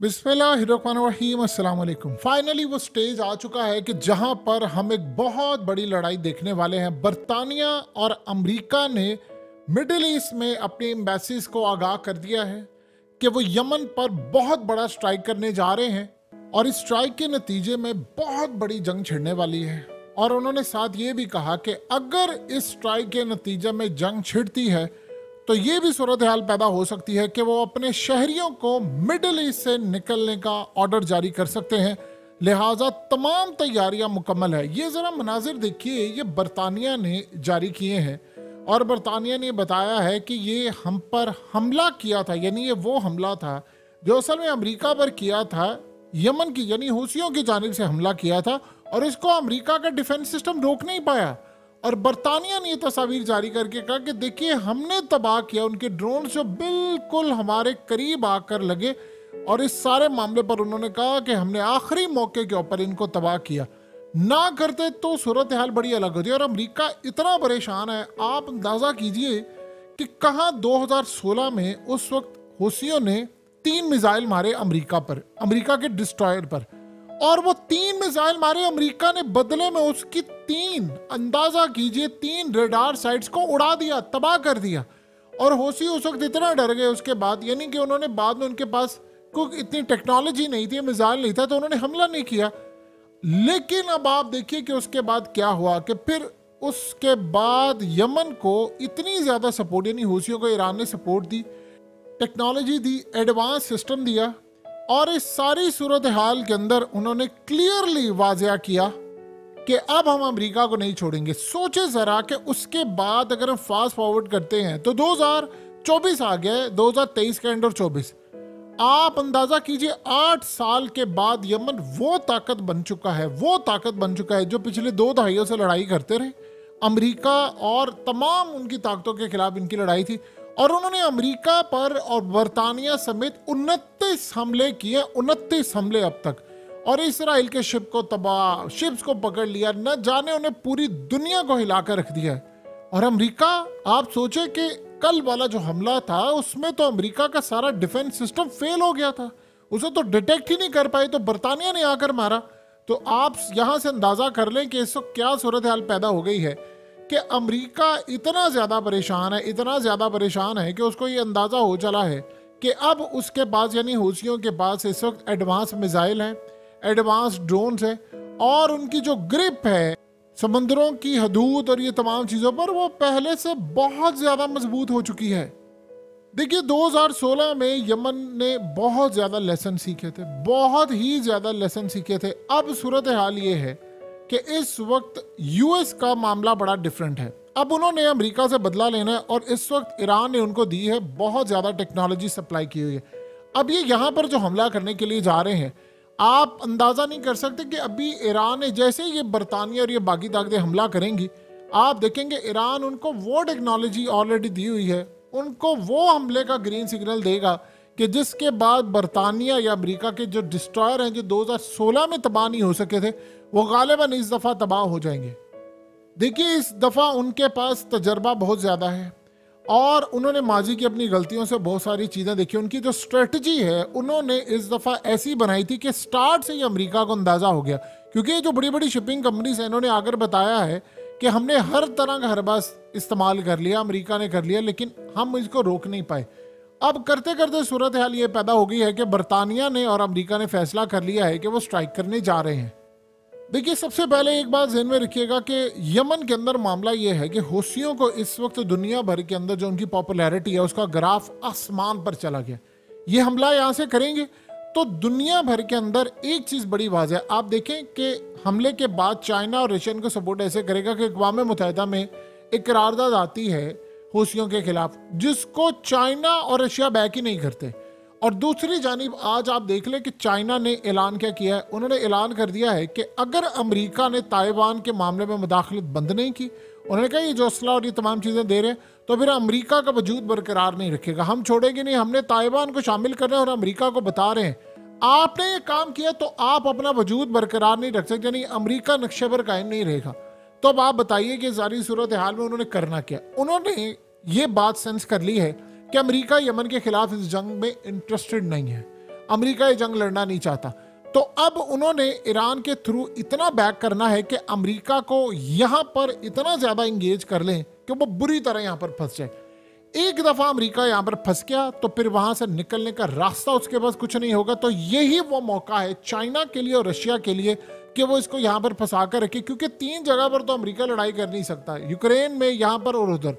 बिस्मिल्लाहिर्रहमानिर्रहीम अस्सलाम वालेकुम। फाइनली वो स्टेज आ चुका है कि जहां पर हम एक बहुत बड़ी लड़ाई देखने वाले हैं। बरतानिया और अमेरिका ने मिडिल ईस्ट में अपनी एम्बेसीज को आगाह कर दिया है कि वो यमन पर बहुत बड़ा स्ट्राइक करने जा रहे हैं और इस स्ट्राइक के नतीजे में बहुत बड़ी जंग छिड़ने वाली है। और उन्होंने साथ ये भी कहा कि अगर इस स्ट्राइक के नतीजे में जंग छिड़ती है तो ये भी सूरत हाल पैदा हो सकती है कि वो अपने शहरियों को मिडिल ईस्ट से निकलने का ऑर्डर जारी कर सकते हैं। लिहाजा तमाम तैयारियां मुकम्मल है। ये ज़रा मनाजिर देखिए, ये बरतानिया ने जारी किए हैं और बरतानिया ने बताया है कि ये हम पर हमला किया था, यानी ये वो हमला था जो असल में अमेरिका पर किया था, यमन की यानी हूसियों की जानिब से हमला किया था और इसको अमेरिका का डिफेंस सिस्टम रोक नहीं पाया। और बरतानिया ने ये तस्वीर जारी करके कहा कि देखिए हमने तबाह किया, उनके ड्रोन जो बिल्कुल हमारे करीब आकर लगे और इस सारे मामले पर उन्होंने कहा कि हमने आखिरी मौके के ऊपर इनको तबाह किया, ना करते तो सूरत हाल बड़ी अलग होती। और अमेरिका इतना परेशान है, आप अंदाजा कीजिए कि कहाँ 2016 में उस वक्त हूसियों ने 3 मिसाइल मारे अमेरिका पर, अमेरिका के डिस्ट्रॉयर पर, और वो 3 मिसाइल मारे अमेरिका ने, बदले में उसकी 3, अंदाजा कीजिए 3 रेडार साइट्स को उड़ा दिया, तबाह कर दिया। और हौसी उस वक्त इतना डर गए उसके बाद, यानी कि उन्होंने बाद में, उनके पास कोई इतनी टेक्नोलॉजी नहीं थी, मिसाइल नहीं था, तो उन्होंने हमला नहीं किया। लेकिन अब आप देखिए कि उसके बाद क्या हुआ कि फिर उसके बाद यमन को इतनी ज्यादा सपोर्ट, यानी हूसियों को ईरान ने सपोर्ट दी, टेक्नोलॉजी दी, एडवांस सिस्टम दिया और इस सारी सूरत हाल के अंदर उन्होंने क्लियरली वाज़िया किया कि अब हम अमेरिका को नहीं छोड़ेंगे। सोचे जरा कि उसके बाद अगर हम फास्ट फॉरवर्ड करते हैं तो 2024 आ गया, 2023 का एंड और 24, आप अंदाजा कीजिए 8 साल के बाद यमन वो ताकत बन चुका है, वो ताकत बन चुका है जो पिछले 2 दहाइयों से लड़ाई करते रहे। अमेरिका और तमाम उनकी ताकतों के खिलाफ इनकी लड़ाई थी और उन्होंने अमेरिका पर और बरतानिया समेत 29 हमले किए, 29 हमले अब तक, और इसराइल के शिप को तबाह, शिप्स को पकड़ लिया, न जाने उन्हें पूरी दुनिया को हिलाकर रख दिया है। और अमेरिका, आप सोचे कि कल वाला जो हमला था उसमें तो अमेरिका का सारा डिफेंस सिस्टम फेल हो गया था, उसे तो डिटेक्ट ही नहीं कर पाए, तो बरतानिया ने आकर मारा। तो आप यहां से अंदाजा कर लें कि इस वक्त क्या सूरत हाल पैदा हो गई है कि अमेरिका इतना ज़्यादा परेशान है, इतना ज़्यादा परेशान है कि उसको ये अंदाज़ा हो चला है कि अब उसके पास, यानी हूसियों के पास इस वक्त एडवांस मिसाइल हैं, एडवांस ड्रोन्स हैं और उनकी जो ग्रिप है समंदरों की हदूद और ये तमाम चीज़ों पर, वो पहले से बहुत ज़्यादा मजबूत हो चुकी है। देखिए 2016 में यमन ने बहुत ज़्यादा लेसन सीखे थे, बहुत ही ज़्यादा लेसन सीखे थे। अब सूरत हाल ये है कि इस वक्त यूएस का मामला बड़ा डिफरेंट है। अब उन्होंने अमेरिका से बदला लेना है और इस वक्त ईरान ने उनको दी है, बहुत ज़्यादा टेक्नोलॉजी सप्लाई की हुई है। अब ये यहाँ पर जो हमला करने के लिए जा रहे हैं, आप अंदाज़ा नहीं कर सकते कि अभी ईरान ने, जैसे ये बरतानिया और ये बाकी ताकतें हमला करेंगी, आप देखेंगे ईरान उनको वो टेक्नोलॉजी ऑलरेडी दी हुई है, उनको वो हमले का ग्रीन सिग्नल देगा कि जिसके बाद बरतानिया या अमेरिका के जो डिस्ट्रॉयर हैं जो 2016 में तबाह नहीं हो सके थे, वो गालिबन इस दफ़ा तबाह हो जाएंगे। देखिए इस दफ़ा उनके पास तजर्बा बहुत ज़्यादा है और उन्होंने माजी की अपनी गलतियों से बहुत सारी चीज़ें देखी। उनकी जो स्ट्रेटजी है उन्होंने इस दफ़ा ऐसी बनाई थी कि स्टार्ट से ही अमेरिका को अंदाज़ा हो गया, क्योंकि ये जो बड़ी बड़ी शिपिंग कंपनीज हैं इन्होंने आकर बताया है कि हमने हर तरह का हरबाज इस्तेमाल कर लिया, अमेरिका ने कर लिया, लेकिन हम इसको रोक नहीं पाए। अब करते करते सूरत हाल ये पैदा हो गई है कि बरतानिया ने और अमेरिका ने फैसला कर लिया है कि वो स्ट्राइक करने जा रहे हैं। देखिए सबसे पहले एक बात ज़हन में रखिएगा कि यमन के अंदर मामला ये है कि हूसियों को इस वक्त दुनिया भर के अंदर जो उनकी पॉपुलैरिटी है उसका ग्राफ आसमान पर चला गया। ये हमला यहाँ से करेंगे तो दुनिया भर के अंदर एक चीज़ बड़ी वाज़ेह है, आप देखें कि हमले के बाद चाइना और रशियन को सपोर्ट ऐसे करेगा कि अक़वाम मुत्तहिदा में एक करारदाद आती है हूसियों के खिलाफ, जिसको चाइना और रशिया बैक ही नहीं करते। और दूसरी जानिब आज आप देख लें कि चाइना ने ऐलान क्या किया है, उन्होंने ऐलान कर दिया है कि अगर अमेरिका ने ताइवान के मामले में मुदाखलत बंद नहीं की, उन्होंने कहा ये जो असला और ये तमाम चीज़ें दे रहे हैं, तो फिर अमेरिका का वजूद बरकरार नहीं रखेगा, हम छोड़ेंगे नहीं, हमने ताइवान को शामिल करना है। और अमेरिका को बता रहे हैं आपने ये काम किया तो आप अपना वजूद बरकरार नहीं रख सकते, यानी अमेरिका नक्शे पर कायम नहीं रहेगा। तो अब आप बताइए कि सारी सूरत हाल में उन्होंने करना क्या। उन्होंने ये बात सेंस कर ली है कि अमेरिका यमन के खिलाफ इस जंग में इंटरेस्टेड नहीं है। अमेरिका ये जंग लड़ना नहीं चाहता। तो अब उन्होंने ईरान के थ्रू इतना बैक करना है कि अमेरिका को यहां पर इतना ज्यादा इंगेज कर लें कि वो बुरी तरह यहां पर फंस जाए। एक दफा अमेरिका यहां पर फंस गया तो फिर वहां से निकलने का रास्ता उसके पास कुछ नहीं होगा। तो यही वो मौका है चाइना के लिए और रशिया के लिए कि वो इसको यहां पर फंसा कर रखे, क्योंकि 3 जगह पर तो अमेरिका लड़ाई कर नहीं सकता, यूक्रेन में, यहां पर और उधर।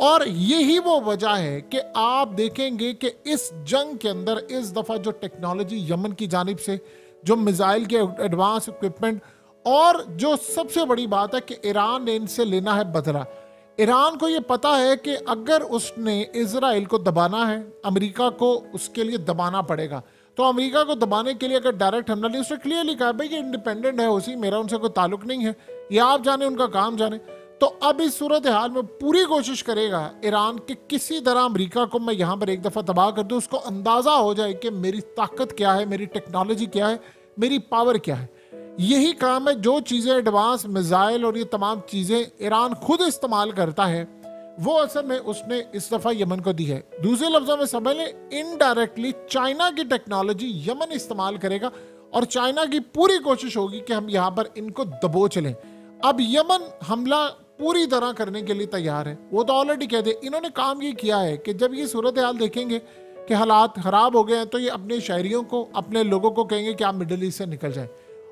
और यही वो वजह है कि आप देखेंगे कि इस जंग के अंदर इस दफा जो टेक्नोलॉजी यमन की जानिब से, जो मिसाइल के एडवांस इक्विपमेंट, और जो सबसे बड़ी बात है कि ईरान ने इनसे लेना है बदला। ईरान को ये पता है कि अगर उसने इजराइल को दबाना है, अमेरिका को उसके लिए दबाना पड़ेगा। तो अमेरिका को दबाने के लिए अगर डायरेक्ट हमला नहीं, उसने क्लियरली कहा भाई ये इंडिपेंडेंट है, उसी मेरा उनसे कोई ताल्लुक नहीं है, ये आप जाने उनका काम जाने। तो अब इस सूरत हाल में पूरी कोशिश करेगा ईरान कि किसी तरह अमेरिका को मैं यहाँ पर एक दफ़ा तबाह कर दूँ, उसको अंदाज़ा हो जाए कि मेरी ताकत क्या है, मेरी टेक्नोलॉजी क्या है, मेरी पावर क्या है। यही काम है, जो चीज़ें एडवांस मिसाइल और ये तमाम चीज़ें ईरान खुद इस्तेमाल करता है वो असल में उसने इस दफ़ा यमन को दी है। दूसरे लफ्ज़ों में समझ लें, इनडायरेक्टली चाइना की टेक्नोलॉजी यमन इस्तेमाल करेगा और चाइना की पूरी कोशिश होगी कि हम यहाँ पर इनको दबोच लें। अब यमन हमला पूरी तरह करने के लिए तैयार है, वो तो ऑलरेडी कहते हैं। इन्होंने काम ये किया है कि जब ये सूरत हाल देखेंगे कि हालात ख़राब हो गए हैं तो ये अपने शहरियों को, अपने लोगों को कहेंगे कि आप मिडिल ईस्ट से निकल जाएं,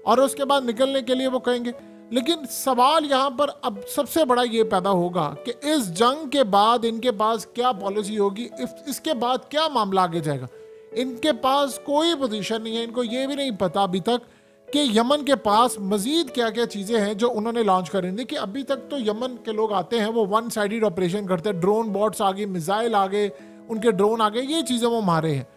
और उसके बाद निकलने के लिए वो कहेंगे। लेकिन सवाल यहाँ पर अब सबसे बड़ा ये पैदा होगा कि इस जंग के बाद इनके पास क्या पॉलिसी होगी, इसके बाद क्या मामला आगे जाएगा। इनके पास कोई पोजीशन नहीं है, इनको ये भी नहीं पता अभी तक कि यमन के पास मजीद क्या क्या चीज़ें हैं जो उन्होंने लॉन्च करें। देखिए अभी तक तो यमन के लोग आते हैं, वो वन साइडेड ऑपरेशन करते हैं, ड्रोन बॉट्स आ गए, मिसाइल आ गए, उनके ड्रोन आ गए, ये चीज़ें वो मारे हैं।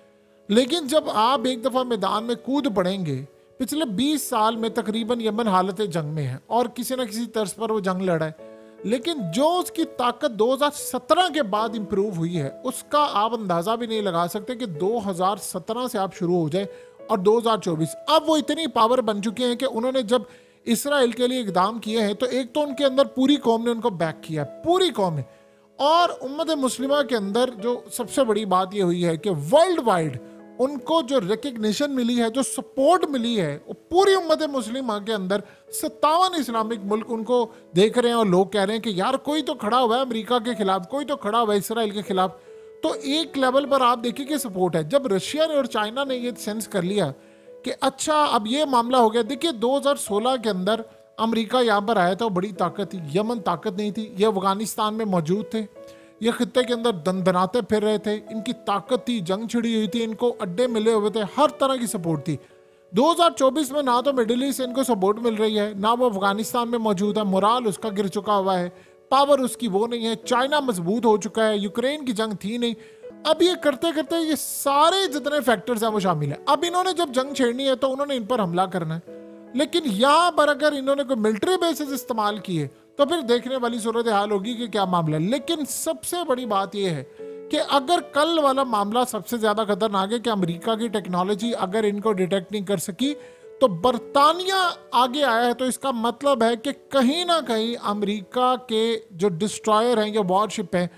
लेकिन जब आप एक दफ़ा मैदान में कूद पड़ेंगे, पिछले 20 साल में तकरीबन यमन हालत जंग में है और किसी न किसी तर्ज पर वो जंग लड़ा है, लेकिन जो उसकी ताकत 2017 के बाद इंप्रूव हुई है उसका आप अंदाज़ा भी नहीं लगा सकते कि 2017 से आप शुरू हो जाए और 2024 अब वो इतनी पावर बन चुके हैं कि उन्होंने जब इसराइल के लिए इकदाम किए हैं तो एक तो उनके अंदर पूरी कौम ने उनको बैक किया है, पूरी कौम ने। और उम्मत मुस्लिमा के अंदर जो सबसे बड़ी बात ये हुई है कि वर्ल्ड वाइड उनको जो रिकग्निशन मिली है, जो सपोर्ट मिली है, वो पूरी उम्मत मुस्लिमा के अंदर 57 इस्लामिक मुल्क उनको देख रहे हैं और लोग कह रहे हैं कि यार कोई तो खड़ा हुआ है अमेरिका के खिलाफ, कोई तो खड़ा हुआ है इसराइल के खिलाफ। तो एक लेवल पर आप देखिए कि सपोर्ट है। जब रशिया ने और चाइना ने ये सेंस कर लिया कि अच्छा अब ये मामला हो गया, देखिए 2016 के अंदर अमेरिका यहाँ पर आया था, वो बड़ी ताकत थी, यमन ताकत नहीं थी, ये अफगानिस्तान में मौजूद थे, ये खित्ते के अंदर दनदनाते फिर रहे थे, इनकी ताकत थी, जंग छिड़ी हुई थी, इनको अड्डे मिले हुए थे, हर तरह की सपोर्ट थी। 2024 में ना तो मिडिल ईस्ट इनको सपोर्ट मिल रही है, ना वो अफगानिस्तान में मौजूद है, मोराल उसका गिर चुका हुआ है, पावर उसकी वो नहीं है, चाइना मजबूत हो चुका है, यूक्रेन की जंग थी नहीं। अब ये करते करते ये सारे जितने फैक्टर्स हैं वो शामिल है। अब इन्होंने जब जंग छेड़नी है तो उन्होंने इन पर हमला करना है, लेकिन यहाँ पर अगर इन्होंने कोई मिलिट्री बेसिस इस्तेमाल किए तो फिर देखने वाली सूरत हाल होगी कि क्या मामला है। लेकिन सबसे बड़ी बात यह है कि अगर कल वाला मामला सबसे ज्यादा खतरनाक है कि अमेरिका की टेक्नोलॉजी अगर इनको डिटेक्ट नहीं कर सकी तो बरतानिया आगे आया है, तो इसका मतलब है कि कहीं ना कहीं अमेरिका के जो डिस्ट्रॉयर हैं या वॉरशिप हैं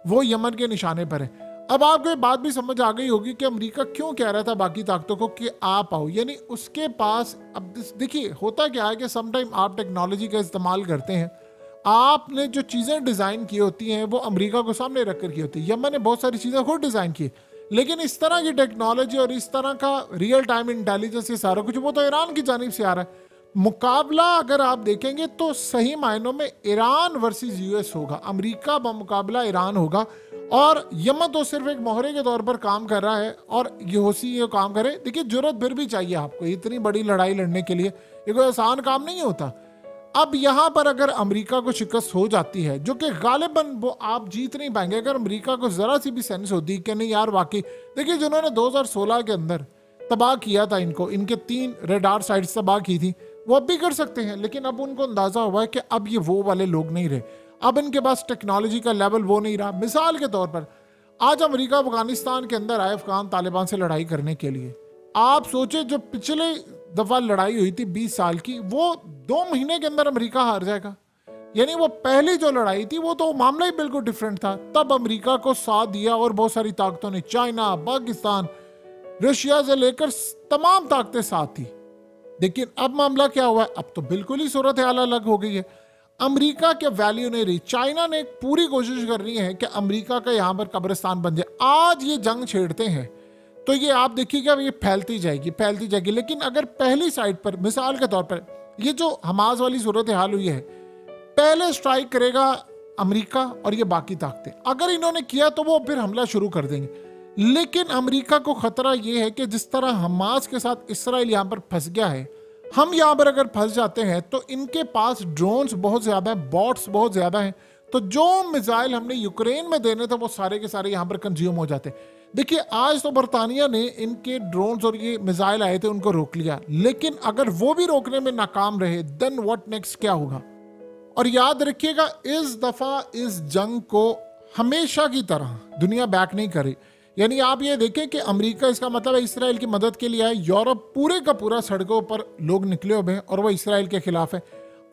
वो यमन के निशाने पर है। अब आपको ये बात भी समझ आ गई होगी कि अमेरिका क्यों कह रहा था बाकी ताकतों को कि आप आओ, यानी उसके पास। अब देखिए होता क्या है कि समटाइम आप टेक्नोलॉजी का इस्तेमाल करते हैं, आपने जो चीज़ें डिज़ाइन की होती हैं वो अमेरिका को सामने रख कर की होती है। यमन ने बहुत सारी चीज़ें खुद डिज़ाइन की, लेकिन इस तरह की टेक्नोलॉजी और इस तरह का रियल टाइम इंटेलिजेंस ये सारा कुछ वो तो ईरान की जानिब से आ रहा है। मुकाबला अगर आप देखेंगे तो सही मायनों में ईरान वर्सेस यूएस होगा, अमेरिका बमुकाबला ईरान होगा। और यमन तो सिर्फ एक मोहरे के तौर पर काम कर रहा है और यूएसी ये काम करे। देखिए जरूरत फिर भी चाहिए आपको इतनी बड़ी लड़ाई लड़ने के लिए, ये कोई आसान काम नहीं होता। अब यहाँ पर अगर अमेरिका को शिकस्त हो जाती है, जो कि गालिबन वो आप जीत नहीं पाएंगे, अगर अमेरिका को जरा सी भी सेंस होती कि नहीं यार वाकई, देखिए जिन्होंने 2016 के अंदर तबाह किया था इनको, इनके 3 रेडार साइट्स तबाह की थी, वो अब भी कर सकते हैं। लेकिन अब उनको अंदाजा हुआ है कि अब ये वो वाले लोग नहीं रहे, अब इनके पास टेक्नोलॉजी का लेवल वो नहीं रहा। मिसाल के तौर पर आज अमेरिका अफगानिस्तान के अंदर आए अफगान तालिबान से लड़ाई करने के लिए, आप सोचे जो पिछले दफा लड़ाई हुई थी 20 साल की, वो 2 महीने के अंदर अमेरिका हार जाएगा। यानी वो पहली जो लड़ाई थी वो तो मामला ही बिल्कुल डिफरेंट था। तब अमेरिका को साथ दिया और बहुत सारी ताकतों ने, चाइना, पाकिस्तान, रशिया से लेकर तमाम ताकतें साथ थी। लेकिन अब मामला क्या हुआ, अब तो बिल्कुल ही सूरत हाल अलग हो गई है। अमेरिका के वैल्यू नहीं रही। चाइना ने पूरी कोशिश कर रही है कि अमेरिका का यहां पर कब्रिस्तान बन जाए। आज ये जंग छेड़ते हैं तो ये आप देखिएगा ये फैलती जाएगी। लेकिन अगर पहली साइड पर मिसाल के तौर पर ये जो हमास वाली सूरत हाल हुई है, पहले स्ट्राइक करेगा अमेरिका और ये बाकी ताकतें, अगर इन्होंने किया तो वो फिर हमला शुरू कर देंगे। लेकिन अमेरिका को खतरा ये है कि जिस तरह हमास के साथ इसराइल यहाँ पर फंस गया है, हम यहाँ पर अगर फंस जाते हैं तो इनके पास ड्रोन्स बहुत ज्यादा है, बॉट्स बहुत ज्यादा हैं, तो जो मिसाइल हमने यूक्रेन में देने थे वो सारे के सारे यहाँ पर कंज्यूम हो जाते। देखिए आज तो बरतानिया ने इनके ड्रोन्स और ये मिसाइल आए थे उनको रोक लिया, लेकिन अगर वो भी रोकने में नाकाम रहे देन व्हाट नेक्स्ट, क्या होगा। और याद रखिएगा इस दफा इस जंग को हमेशा की तरह दुनिया बैक नहीं करे। यानी आप ये देखें कि अमेरिका, इसका मतलब है इसराइल की मदद के लिए आए, यूरोप पूरे का पूरा सड़कों पर लोग निकले हुए हैं और वो इसराइल के खिलाफ है।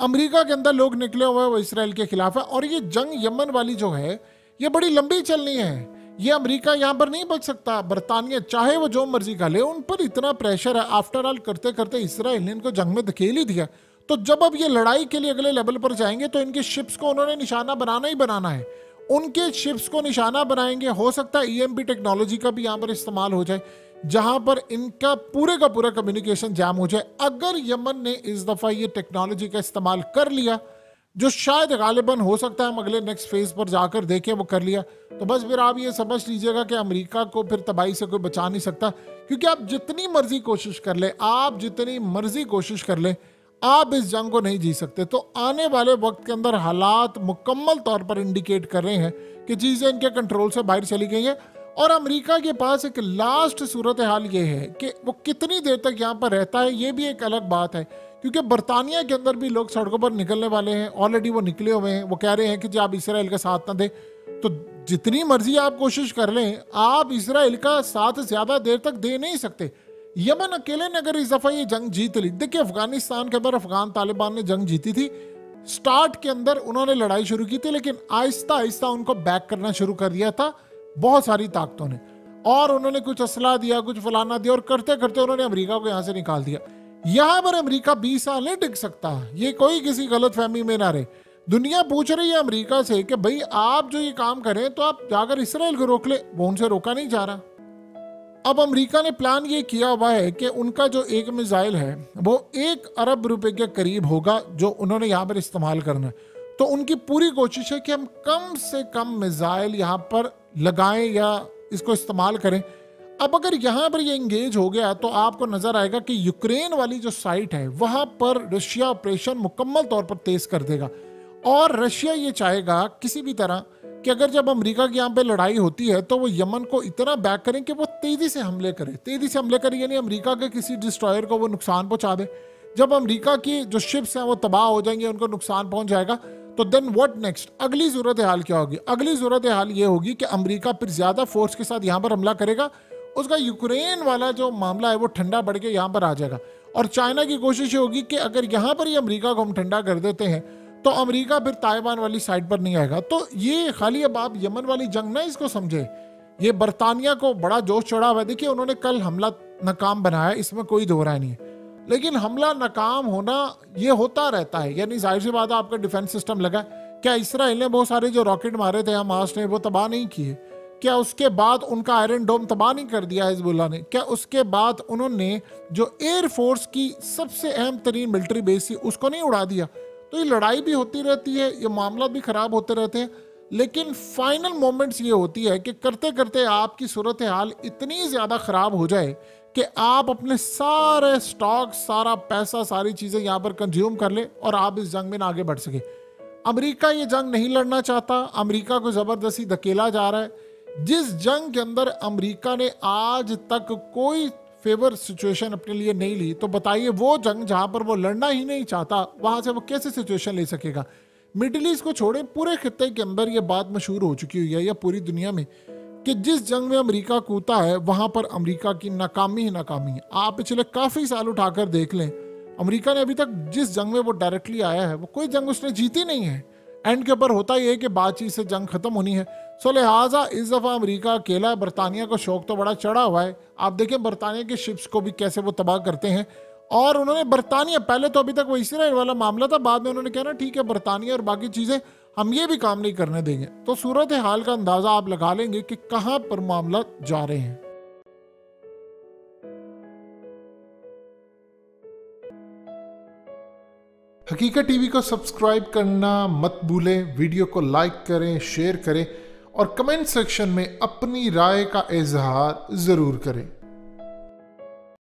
अमेरिका के अंदर लोग निकले हुए हैं, वो इसराइल के खिलाफ है। और ये जंग यमन वाली जो है ये बड़ी लंबी चलनी है। ये अमेरिका यहाँ पर नहीं बच सकता। बरतानिया चाहे वो जो मर्जी का ले, उन पर इतना प्रेशर है। आफ्टर ऑल करते करते इसराइल ने इनको जंग में धकेल ही दिया। तो जब अब ये लड़ाई के लिए अगले लेवल पर जाएंगे तो इनके शिप्स को उन्होंने निशाना बनाना ही बनाना है। उनके शिप्स को निशाना बनाएंगे। हो सकता है ईएमपी टेक्नोलॉजी का भी यहाँ पर इस्तेमाल हो जाए, जहां पर इनका पूरे का पूरा कम्युनिकेशन जैम हो जाए। अगर यमन ने इस दफा ये टेक्नोलॉजी का इस्तेमाल कर लिया, जो शायद गालिबन हो सकता है हम अगले नेक्स्ट फेज पर जाकर देखें, वो कर लिया, तो बस फिर आप ये समझ लीजिएगा कि अमेरिका को फिर तबाही से कोई बचा नहीं सकता। क्योंकि आप जितनी मर्जी कोशिश कर ले, आप इस जंग को नहीं जी सकते। तो आने वाले वक्त के अंदर हालात मुकम्मल तौर पर इंडिकेट कर रहे हैं कि चीज़ें इनके कंट्रोल से बाहर चली गई हैं। और अमेरिका के पास एक लास्ट सूरत हाल ये है कि वो कितनी देर तक यहाँ पर रहता है, ये भी एक अलग बात है। क्योंकि बरतानिया के अंदर भी लोग सड़कों पर निकलने वाले हैं, ऑलरेडी वो निकले हुए हैं। वो कह रहे हैं कि जब आप इसराइल का साथ ना दें तो जितनी मर्जी आप कोशिश कर लें, आप इसराइल का साथ ज़्यादा देर तक दे नहीं सकते। यमन अकेले ने अगर इस दफा ये जंग जीत ली, देखिए अफगानिस्तान के अंदर अफगान तालिबान ने जंग जीती थी। स्टार्ट के अंदर उन्होंने लड़ाई शुरू की थी, लेकिन आहिस्ता आहिस्ता उनको बैक करना शुरू कर दिया था बहुत सारी ताकतों ने। और उन्होंने कुछ असला दिया, कुछ फलाना दिया, और करते करते उन्होंने अमेरिका को यहां से निकाल दिया। यहां पर अमेरिका 20 साल नहीं टिक सकता, ये कोई किसी गलत फहमी में ना रहे। दुनिया पूछ रही है अमेरिका से कि भाई आप जो ये काम करें तो आप जाकर इसराइल को रोक ले, वो उनसे रोका नहीं जा रहा। अब अमेरिका ने प्लान ये किया हुआ है कि उनका जो एक मिसाइल है वो 1 अरब रुपए के करीब होगा, जो उन्होंने यहाँ पर इस्तेमाल करना है। तो उनकी पूरी कोशिश है कि हम कम से कम मिसाइल यहाँ पर लगाएं या इसको इस्तेमाल करें। अब अगर यहाँ पर ये इंगेज हो गया तो आपको नजर आएगा कि यूक्रेन वाली जो साइट है वहां पर रशिया ऑपरेशन मुकम्मल तौर पर तेज कर देगा। और रशिया ये चाहेगा किसी भी तरह कि अगर जब अमेरिका की यहाँ पे लड़ाई होती है तो वो यमन को इतना बैक करें कि वो तेजी से हमले करे, यानी अमेरिका के किसी डिस्ट्रॉयर को वो नुकसान पहुंचा दे। जब अमेरिका की जो शिप्स हैं वो तबाह हो जाएंगे, उनको नुकसान पहुंच जाएगा, तो देन व्हाट नेक्स्ट, अगली सूरत हाल क्या होगी। अगली सूरत हाल ये होगी कि अमेरिका फिर ज्यादा फोर्स के साथ यहाँ पर हमला करेगा। उसका यूक्रेन वाला जो मामला है वो ठंडा बढ़ के यहाँ पर आ जाएगा। और चाइना की कोशिश होगी कि अगर यहाँ पर ही अमेरिका को हम ठंडा कर देते हैं तो अमेरिका फिर ताइवान वाली साइड पर नहीं आएगा। तो ये खाली अब आप यमन वाली जंग ना इसको समझे, ये बरतानिया को बड़ा जोश चढ़ा हुआ है। देखिए उन्होंने कल हमला नाकाम बनाया, इसमें कोई दो राय नहीं है, लेकिन हमला नाकाम होना ये होता रहता है। यानी जाहिर सी बात है आपका डिफेंस सिस्टम लगा। क्या इसराइल ने बहुत सारे जो रॉकेट मारे थे हमास ने वो तबाह नहीं किए? क्या उसके बाद उनका आयरन डोम तबाह नहीं कर दिया हिजबुल्लाह ने? क्या उसके बाद उन्होंने जो एयरफोर्स की सबसे अहम तरीन मिलिट्री बेस थी उसको नहीं उड़ा दिया? तो ये लड़ाई भी होती रहती है, ये मामला भी खराब होते रहते हैं, लेकिन फाइनल मोमेंट्स ये होती है कि करते करते आपकी सूरत हाल इतनी ज़्यादा ख़राब हो जाए कि आप अपने सारे स्टॉक, सारा पैसा, सारी चीज़ें यहाँ पर कंज्यूम कर ले और आप इस जंग में ना आगे बढ़ सके। अमेरिका ये जंग नहीं लड़ना चाहता, अमेरिका को ज़बरदस्ती धकेला जा रहा है। जिस जंग के अंदर अमेरिका ने आज तक कोई फेवर सिचुएशन अपने लिए नहीं ली, तो बताइए वो जंग जहां पर वो लड़ना ही नहीं चाहता वहां से वो कैसे सिचुएशन ले सकेगा। मिडिल ईस्ट को छोड़े पूरे खित्ते के अंदर ये बात मशहूर हो चुकी हुई है या पूरी दुनिया में कि जिस जंग में अमेरिका कूदा है वहां पर अमेरिका की नाकामी ही नाकामी है। आप पिछले काफी साल उठाकर देख लें, अमेरिका ने अभी तक जिस जंग में वो डायरेक्टली आया है वो कोई जंग उसने जीती नहीं है। एंड के ऊपर होता ये है कि बातचीत से जंग खत्म होनी है। सो लिहाजा इस दफ़ा अमेरिका अकेला है, बरतानिया को शौक तो बड़ा चढ़ा हुआ है। आप देखें बरतानिया के शिप्स को भी कैसे वो तबाह करते हैं। और उन्होंने बरतानिया, पहले तो अभी तक वो इसराइल वाला मामला था, बाद में उन्होंने कहा ना ठीक है बरतानिया और बाकी चीज़ें हम ये भी काम नहीं करने देंगे। तो सूरत हाल का अंदाज़ा आप लगा लेंगे कि कहाँ पर मामला जा रहे हैं। हकीकत टीवी को सब्सक्राइब करना मत भूलें, वीडियो को लाइक करें, शेयर करें और कमेंट सेक्शन में अपनी राय का इजहार ज़रूर करें।